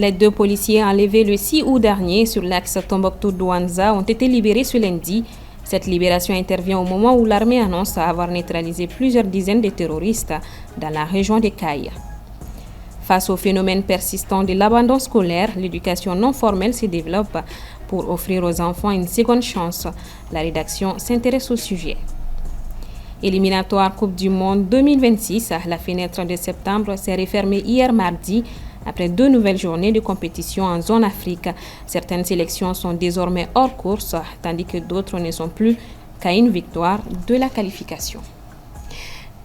Les 2 policiers enlevés le 6 août dernier sur l'axe Tombouctou-Douanza ont été libérés ce lundi. Cette libération intervient au moment où l'armée annonce avoir neutralisé plusieurs dizaines de terroristes dans la région des Cailles. Face au phénomène persistant de l'abandon scolaire, l'éducation non formelle se développe pour offrir aux enfants une seconde chance. La rédaction s'intéresse au sujet. Éliminatoire Coupe du Monde 2026, la fenêtre de septembre s'est refermée hier mardi après 2 nouvelles journées de compétition en zone Afrique. Certaines sélections sont désormais hors course, tandis que d'autres ne sont plus qu'à une victoire de la qualification.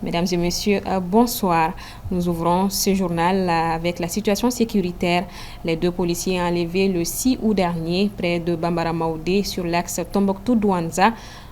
Mesdames et messieurs, bonsoir. Nous ouvrons ce journal avec la situation sécuritaire. Les 2 policiers enlevés le 6 août dernier près de Bambara Maoudé sur l'axe Tombouctou-Douanza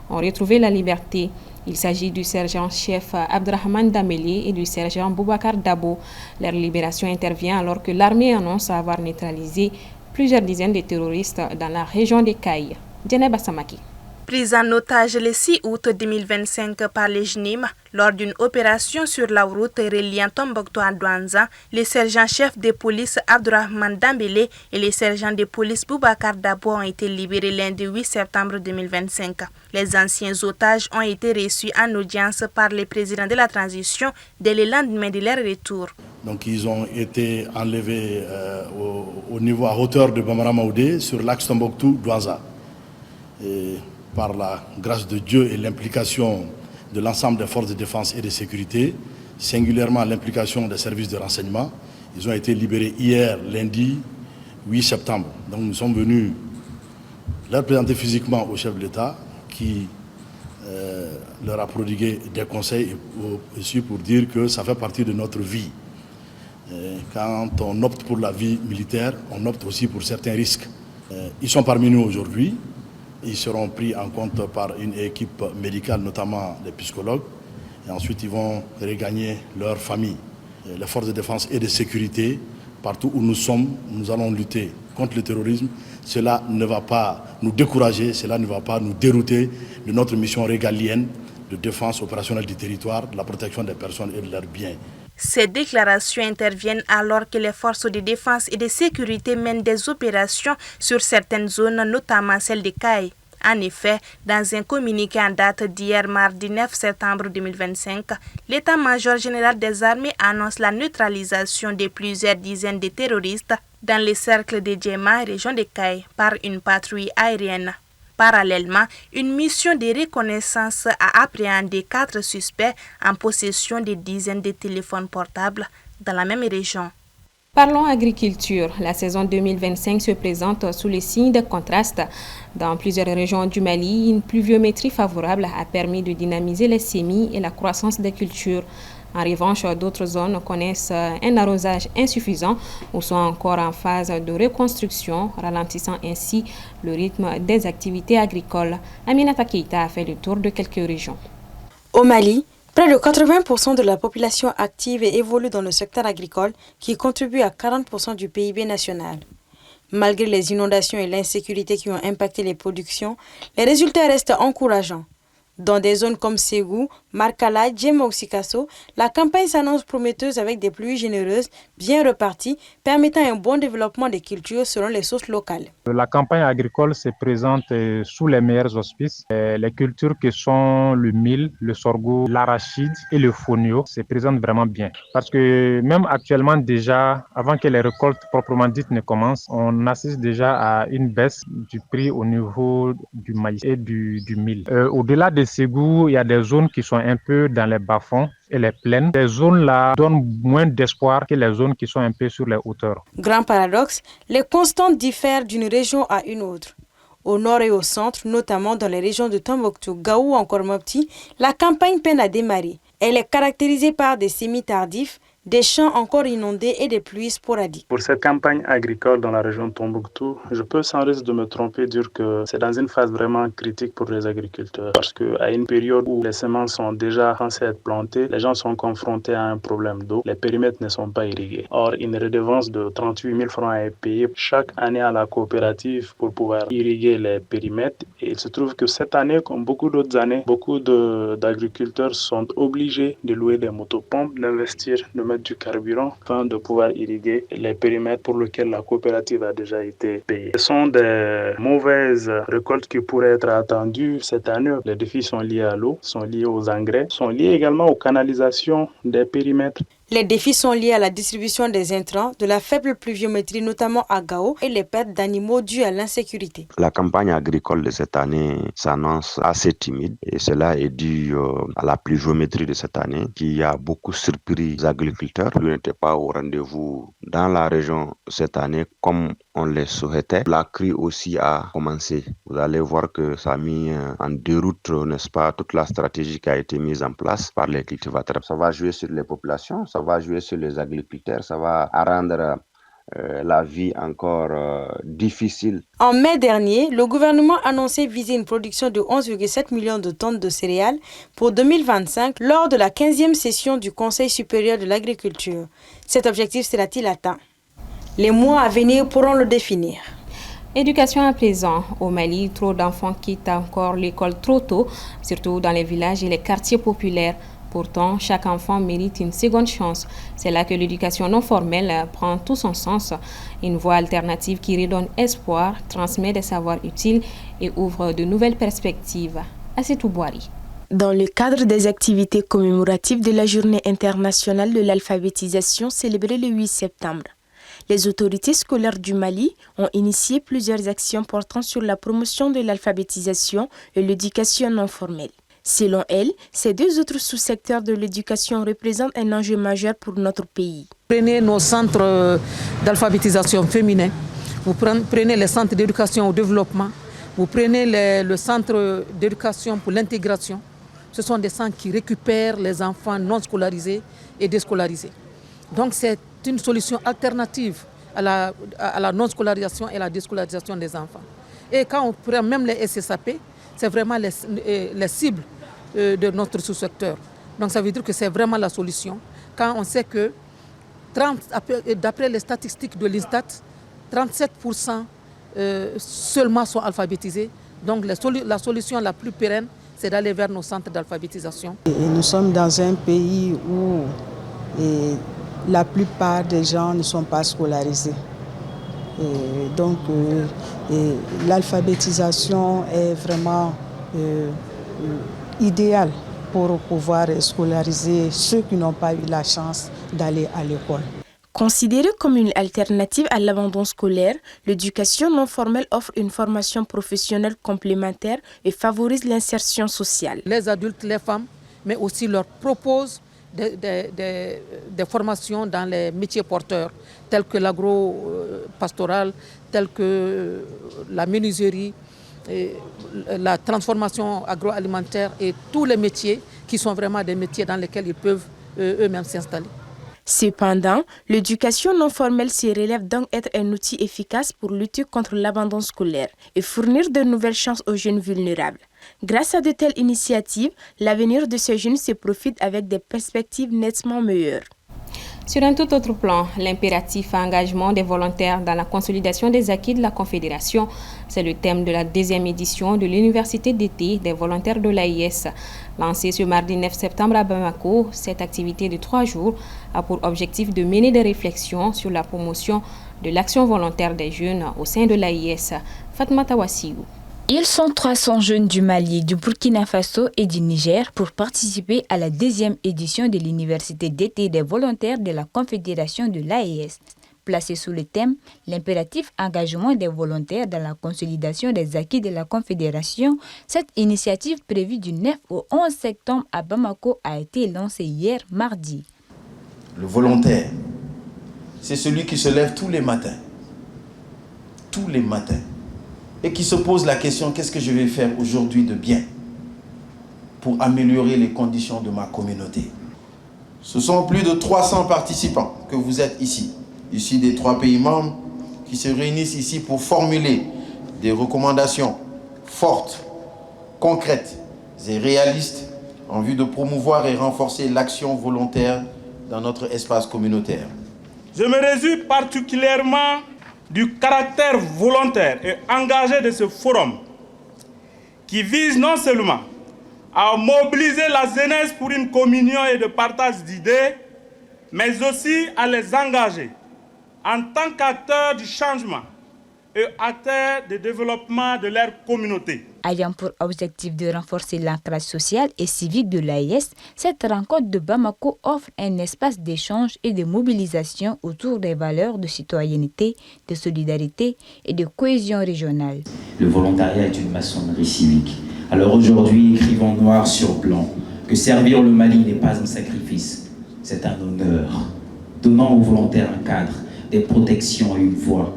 ont retrouvé la liberté. Il s'agit du sergent-chef Abdrahman Dameli et du sergent Boubacar Dabo. Leur libération intervient alors que l'armée annonce avoir neutralisé plusieurs dizaines de terroristes dans la région des Cailles. Djeneba Samaki. Pris en otage le 6 août 2025 par les JNIM lors d'une opération sur la route reliant Tombouctou à Douanza, le sergent-chef de police Abdrahman Dambélé et le sergent de police Boubacar Dabo ont été libérés lundi 8 septembre 2025. Les anciens otages ont été reçus en audience par le président de la transition dès le lendemain de leur retour. Donc ils ont été enlevés au niveau à hauteur de Bambara Maoudé sur l'axe Tombouctou-Douanza. Par la grâce de Dieu et l'implication de l'ensemble des forces de défense et de sécurité, singulièrement l'implication des services de renseignement, ils ont été libérés hier, lundi 8 septembre. Donc nous sommes venus leur présenter physiquement au chef de l'État qui leur a prodigué des conseils aussi pour dire que ça fait partie de notre vie. Quand on opte pour la vie militaire, on opte aussi pour certains risques. Ils sont parmi nous aujourd'hui. Ils seront pris en compte par une équipe médicale, notamment les psychologues. Et ensuite, ils vont regagner leur famille. Les forces de défense et de sécurité, partout où nous sommes, nous allons lutter contre le terrorisme. Cela ne va pas nous décourager, cela ne va pas nous dérouter de notre mission régalienne de défense opérationnelle du territoire, de la protection des personnes et de leurs biens. Ces déclarations interviennent alors que les forces de défense et de sécurité mènent des opérations sur certaines zones, notamment celle des Cailles. En effet, dans un communiqué en date d'hier mardi 9 septembre 2025, l'état-major général des armées annonce la neutralisation de plusieurs dizaines de terroristes dans les cercles de Djema, région des Cailles, par une patrouille aérienne. Parallèlement, une mission de reconnaissance a appréhendé 4 suspects en possession de dizaines de téléphones portables dans la même région. Parlons agriculture. La saison 2025 se présente sous les signes de contraste. Dans plusieurs régions du Mali, une pluviométrie favorable a permis de dynamiser les semis et la croissance des cultures. En revanche, d'autres zones connaissent un arrosage insuffisant ou sont encore en phase de reconstruction, ralentissant ainsi le rythme des activités agricoles. Aminata Keita a fait le tour de quelques régions. Au Mali, près de 80% de la population active évolue dans le secteur agricole qui contribue à 40% du PIB national. Malgré les inondations et l'insécurité qui ont impacté les productions, les résultats restent encourageants. Dans des zones comme Ségou, Markala, Djema-Oxikasso, la campagne s'annonce prometteuse avec des pluies généreuses, bien reparties, permettant un bon développement des cultures selon les sources locales. La campagne agricole se présente sous les meilleurs auspices. Les cultures que sont le mil, le sorgho, l'arachide et le fonio se présentent vraiment bien. Parce que même actuellement déjà, avant que les récoltes proprement dites ne commencent, on assiste déjà à une baisse du prix au niveau du maïs et du mil. Au-delà de Ségou, il y a des zones qui sont un peu dans les bas-fonds et les plaines. Ces zones-là donnent moins d'espoir que les zones qui sont un peu sur les hauteurs. Grand paradoxe, les constantes diffèrent d'une région à une autre. Au nord et au centre, notamment dans les régions de Tombouctou, Gaou ou encore Mopti, la campagne peine à démarrer. Elle est caractérisée par des semis tardifs, des champs encore inondés et des pluies sporadiques. Pour cette campagne agricole dans la région de Tombouctou, je peux sans risque de me tromper dire que c'est dans une phase vraiment critique pour les agriculteurs. Parce qu'à une période où les semences sont déjà censées être plantées, les gens sont confrontés à un problème d'eau. Les périmètres ne sont pas irrigués. Or, une redevance de 38 000 francs est payée chaque année à la coopérative pour pouvoir irriguer les périmètres. Et il se trouve que cette année, comme beaucoup d'autres années, beaucoup d'agriculteurs sont obligés de louer des motopompes, d'investir, de mettre mettre du carburant afin de pouvoir irriguer les périmètres pour lesquels la coopérative a déjà été payée. Ce sont des mauvaises récoltes qui pourraient être attendues cette année. Les défis sont liés à l'eau, sont liés aux engrais, sont liés également aux canalisations des périmètres. Les défis sont liés à la distribution des intrants, de la faible pluviométrie, notamment à Gao, et les pertes d'animaux dues à l'insécurité. La campagne agricole de cette année s'annonce assez timide et cela est dû à la pluviométrie de cette année qui a beaucoup surpris les agriculteurs. Ils n'étaient pas au rendez-vous dans la région cette année comme on les souhaitait. La crue aussi a commencé. Vous allez voir que ça a mis en déroute, n'est-ce pas, toute la stratégie qui a été mise en place par les cultivateurs. Ça va jouer sur les populations, ça va jouer sur les agriculteurs, ça va rendre la vie encore difficile. En mai dernier, le gouvernement annonçait viser une production de 11,7 millions de tonnes de céréales pour 2025 lors de la 15e session du Conseil supérieur de l'agriculture. Cet objectif sera-t-il atteint? Les mois à venir pourront le définir. Éducation à présent. Au Mali, trop d'enfants quittent encore l'école trop tôt, surtout dans les villages et les quartiers populaires. Pourtant, chaque enfant mérite une seconde chance. C'est là que l'éducation non formelle prend tout son sens. Une voie alternative qui redonne espoir, transmet des savoirs utiles et ouvre de nouvelles perspectives. Assetou Boari. Dans le cadre des activités commémoratives de la Journée internationale de l'alphabétisation célébrée le 8 septembre, les autorités scolaires du Mali ont initié plusieurs actions portant sur la promotion de l'alphabétisation et l'éducation non formelle. Selon elle, ces deux autres sous-secteurs de l'éducation représentent un enjeu majeur pour notre pays. Prenez nos centres d'alphabétisation féminin, vous prenez les centres d'éducation au développement, vous prenez le centre d'éducation pour l'intégration. Ce sont des centres qui récupèrent les enfants non scolarisés et déscolarisés. Donc c'est une solution alternative à la non-scolarisation et à la déscolarisation des enfants. Et quand on prend même les SSAP, c'est vraiment les cibles de notre sous-secteur. Donc ça veut dire que c'est vraiment la solution. Quand on sait que, d'après les statistiques de l'INSTAT, 37% seulement sont alphabétisés. Donc la solution la plus pérenne, c'est d'aller vers nos centres d'alphabétisation. Nous sommes dans un pays où la plupart des gens ne sont pas scolarisés. Donc l'alphabétisation est vraiment idéale pour pouvoir scolariser ceux qui n'ont pas eu la chance d'aller à l'école. Considérée comme une alternative à l'abandon scolaire, l'éducation non formelle offre une formation professionnelle complémentaire et favorise l'insertion sociale. Les adultes, les femmes, mais aussi leur proposent des formations dans les métiers porteurs, tels que l'agro-pastoral, tels que la menuiserie, la transformation agroalimentaire et tous les métiers qui sont vraiment des métiers dans lesquels ils peuvent eux-mêmes s'installer. Cependant, l'éducation non formelle se relève donc être un outil efficace pour lutter contre l'abandon scolaire et fournir de nouvelles chances aux jeunes vulnérables. Grâce à de telles initiatives, l'avenir de ces jeunes se profile avec des perspectives nettement meilleures. Sur un tout autre plan, l'impératif engagement des volontaires dans la consolidation des acquis de la Confédération, c'est le thème de la 2e édition de l'Université d'été des volontaires de l'AIS. Lancée ce mardi 9 septembre à Bamako, cette activité de 3 jours a pour objectif de mener des réflexions sur la promotion de l'action volontaire des jeunes au sein de l'AIS. Fatma Tawassiou. Ils sont 300 jeunes du Mali, du Burkina Faso et du Niger pour participer à la 2e édition de l'Université d'été des volontaires de la Confédération de l'AES. Placée sous le thème « L'impératif engagement des volontaires dans la consolidation des acquis de la Confédération », cette initiative prévue du 9 au 11 septembre à Bamako a été lancée hier mardi. Le volontaire, c'est celui qui se lève tous les matins, et qui se pose la question, qu'est-ce que je vais faire aujourd'hui de bien pour améliorer les conditions de ma communauté. Ce sont plus de 300 participants que vous êtes ici des 3 pays membres, qui se réunissent ici pour formuler des recommandations fortes, concrètes et réalistes en vue de promouvoir et renforcer l'action volontaire dans notre espace communautaire. Je me réjouis particulièrement du caractère volontaire et engagé de ce forum qui vise non seulement à mobiliser la jeunesse pour une communion et de partage d'idées, mais aussi à les engager en tant qu'acteurs du changement et acteurs de développement de leur communauté. Ayant pour objectif de renforcer l'ancrage social et civique de l'AES, cette rencontre de Bamako offre un espace d'échange et de mobilisation autour des valeurs de citoyenneté, de solidarité et de cohésion régionale. Le volontariat est une maçonnerie civique. Alors aujourd'hui, écrivons noir sur blanc que servir le Mali n'est pas un sacrifice, c'est un honneur. Donnant aux volontaires un cadre, des protections et une voix.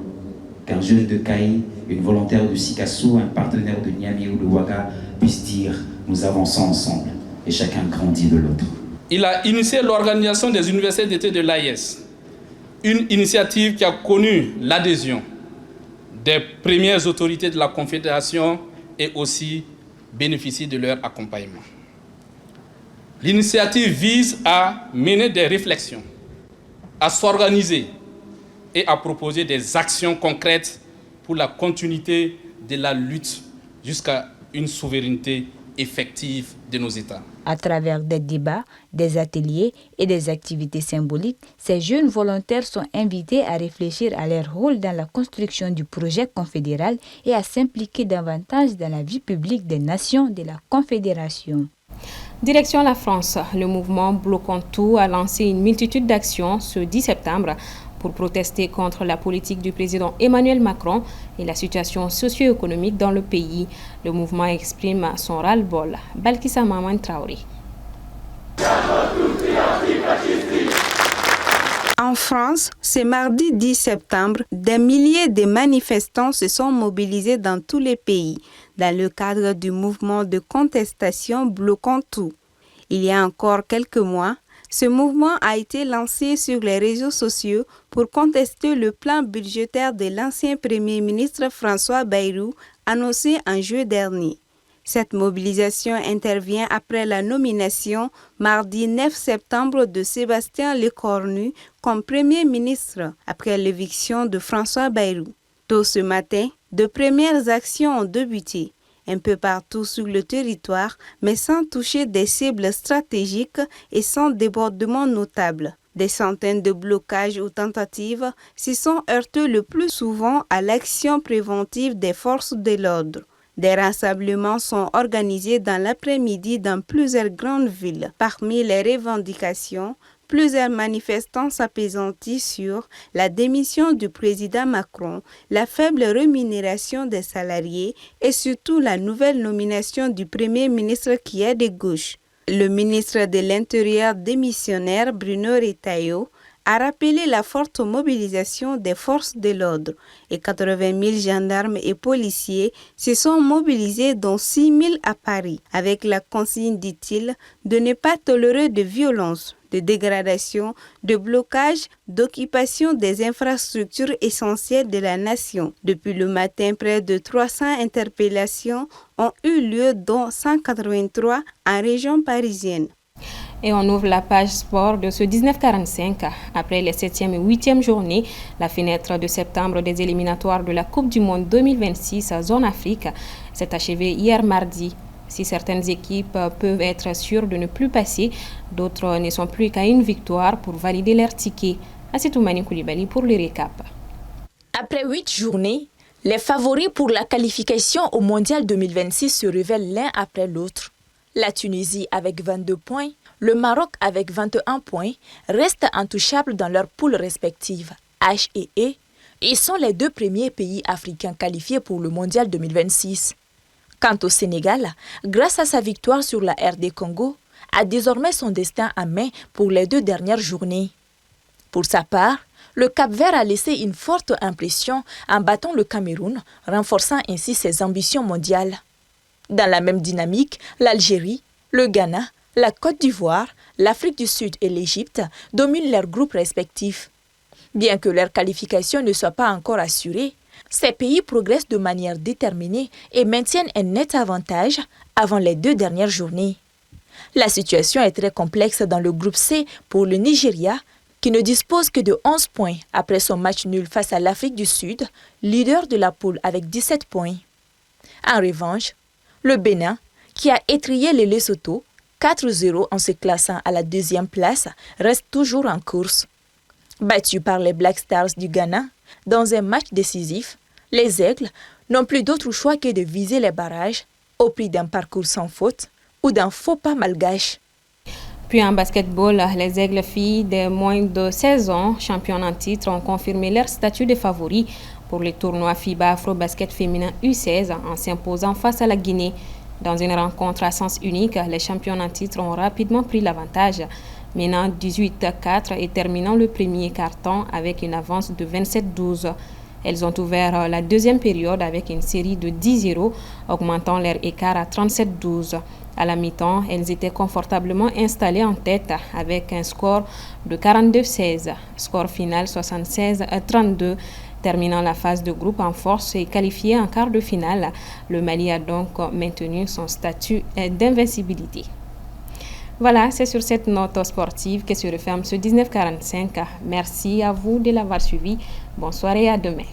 Qu'un jeune de Caï, une volontaire de Sikasso, un partenaire de Niamey ou de Ouaga puisse dire « nous avançons ensemble et chacun grandit de l'autre ». Il a initié l'organisation des universités d'été de l'AES, une initiative qui a connu l'adhésion des premières autorités de la Confédération et aussi bénéficie de leur accompagnement. L'initiative vise à mener des réflexions, à s'organiser et à proposer des actions concrètes pour la continuité de la lutte jusqu'à une souveraineté effective de nos États. À travers des débats, des ateliers et des activités symboliques, ces jeunes volontaires sont invités à réfléchir à leur rôle dans la construction du projet confédéral et à s'impliquer davantage dans la vie publique des nations de la Confédération. Direction la France, le mouvement Bloquons Tout a lancé une multitude d'actions ce 10 septembre pour protester contre la politique du président Emmanuel Macron et la situation socio-économique dans le pays. Le mouvement exprime son ras-le-bol. Balkissa Maman Traoré. En France, ce mardi 10 septembre, des milliers de manifestants se sont mobilisés dans tous les pays dans le cadre du mouvement de contestation Bloquons Tout. Il y a encore quelques mois, ce mouvement a été lancé sur les réseaux sociaux pour contester le plan budgétaire de l'ancien Premier ministre François Bayrou annoncé en juillet dernier. Cette mobilisation intervient après la nomination mardi 9 septembre de Sébastien Lecornu comme Premier ministre après l'éviction de François Bayrou. Tôt ce matin, de premières actions ont débuté, un peu partout sur le territoire, mais sans toucher des cibles stratégiques et sans débordement notable. Des centaines de blocages ou tentatives se sont heurtés le plus souvent à l'action préventive des forces de l'ordre. Des rassemblements sont organisés dans l'après-midi dans plusieurs grandes villes. Parmi les revendications, plusieurs manifestants s'appaisantent sur la démission du président Macron, la faible rémunération des salariés et surtout la nouvelle nomination du Premier ministre qui est de gauche. Le ministre de l'Intérieur démissionnaire Bruno Retailleau a rappelé la forte mobilisation des forces de l'ordre et 80 000 gendarmes et policiers se sont mobilisés dont 6 000 à Paris avec la consigne, dit-il, de ne pas tolérer de violence, de dégradation, de blocage, d'occupation des infrastructures essentielles de la nation. Depuis le matin, près de 300 interpellations ont eu lieu, dont 183 en région parisienne. Et on ouvre la page sport de ce 1945. Après les 7e et 8e journées, la fenêtre de septembre des éliminatoires de la Coupe du Monde 2026 à Zone Afrique s'est achevée hier mardi. Si certaines équipes peuvent être sûres de ne plus passer, d'autres ne sont plus qu'à une victoire pour valider leur ticket. Assitoumani Koulibaly pour le récap. Après 8 journées, les favoris pour la qualification au Mondial 2026 se révèlent l'un après l'autre. La Tunisie avec 22 points, le Maroc avec 21 points restent intouchables dans leurs poules respectives, H et E, et sont les deux premiers pays africains qualifiés pour le Mondial 2026. Quant au Sénégal, grâce à sa victoire sur la RD Congo, a désormais son destin en main pour les 2 dernières journées. Pour sa part, le Cap-Vert a laissé une forte impression en battant le Cameroun, renforçant ainsi ses ambitions mondiales. Dans la même dynamique, l'Algérie, le Ghana, la Côte d'Ivoire, l'Afrique du Sud et l'Égypte dominent leurs groupes respectifs. Bien que leur qualification ne soit pas encore assurée, ces pays progressent de manière déterminée et maintiennent un net avantage avant les 2 dernières journées. La situation est très complexe dans le groupe C pour le Nigeria, qui ne dispose que de 11 points après son match nul face à l'Afrique du Sud, leader de la poule avec 17 points. En revanche, le Bénin, qui a étrillé les Lesotho, 4-0 en se classant à la 2e place, reste toujours en course. Battus par les Black Stars du Ghana, dans un match décisif, les Aigles n'ont plus d'autre choix que de viser les barrages au prix d'un parcours sans faute ou d'un faux pas malgache. Puis en basketball, les Aigles filles de moins de 16 ans, championnes en titre, ont confirmé leur statut de favoris pour les tournois FIBA Afro-Basket féminin U16 en s'imposant face à la Guinée. Dans une rencontre à sens unique, les championnes en titre ont rapidement pris l'avantage, menant 18-4 et terminant le premier quart-temps avec une avance de 27-12. Elles ont ouvert la deuxième période avec une série de 10-0, augmentant leur écart à 37-12. À la mi-temps, elles étaient confortablement installées en tête avec un score de 42-16. Score final 76-32. Terminant la phase de groupe en force et qualifié en quart de finale, le Mali a donc maintenu son statut d'invincibilité. Voilà, c'est sur cette note sportive que se referme ce 1945. Merci à vous de l'avoir suivi. Bonne soirée et à demain.